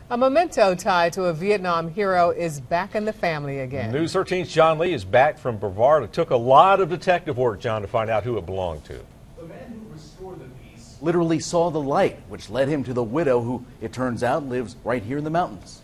A memento tied to a Vietnam hero is back in the family again. News 13's John Lee is back from Brevard. It took a lot of detective work, John, to find out who it belonged to. The man who restored the piece literally saw the light, which led him to the widow who, it turns out, lives right here in the mountains.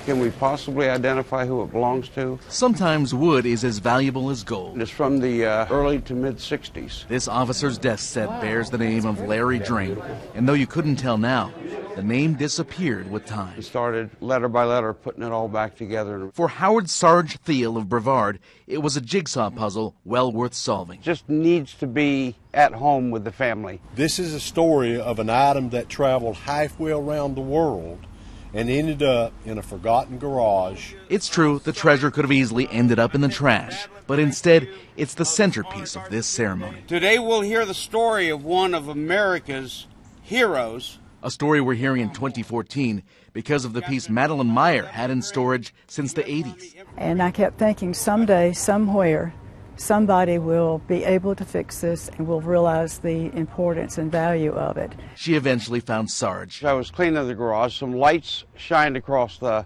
Can we possibly identify who it belongs to? Sometimes wood is as valuable as gold. It's from the early to mid-60s. This officer's death set bears the name of Larry Dring, and though you couldn't tell now, the name disappeared with time. We started letter by letter putting it all back together. For Howard Sarge THIELE of Brevard, it was a jigsaw puzzle well worth solving. Just needs to be at home with the family. This is a story of an item that traveled halfway around the world and ended up in a forgotten garage. It's true, the treasure could have easily ended up in the trash, but instead, it's the centerpiece of this ceremony. Today we'll hear the story of one of America's heroes. A story we're hearing in 2014 because of the piece Madelyn Meyer had in storage since the 80s. And I kept thinking someday, somewhere, somebody will be able to fix this and will realize the importance and value of it. She eventually found Sarge. I was cleaning the garage, some lights shined across the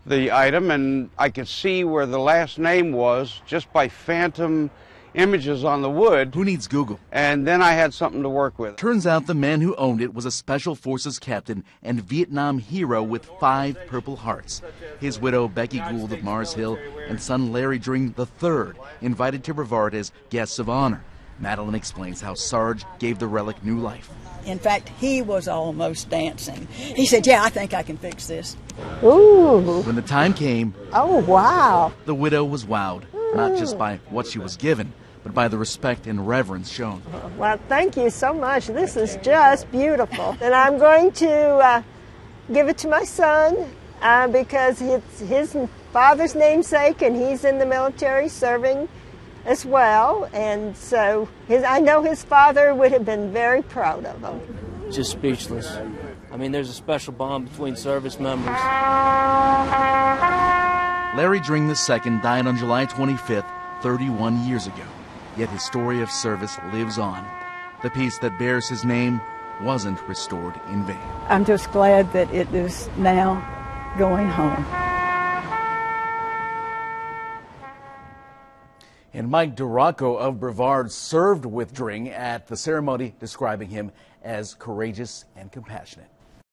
item, and I could see where the last name was just by phantom images on the wood. Who needs Google? And then I had something to work with. Turns out the man who owned it was a Special Forces captain and Vietnam hero with 5 Purple Hearts. His widow, Becky Gould of Mars Hill, and son Larry Dring III, invited to Brevard as guests of honor. Madelyn explains how Sarge gave the relic new life. In fact, he was almost dancing. He said, "Yeah, I think I can fix this." Ooh. When the time came, Oh, wow. the widow was wowed, not just by what she was given, but by the respect and reverence shown. Well, thank you so much. This is just beautiful. And I'm going to give it to my son because it's his father's namesake, and he's in the military serving as well. And so I know his father would have been very proud of him. Just speechless. I mean, there's a special bond between service members. Larry Dring II died on July 25th, 31 years ago. Yet his story of service lives on. The piece that bears his name wasn't restored in vain. I'm just glad that it is now going home. And Mike Duracco of Brevard served with Dring at the ceremony, describing him as courageous and compassionate.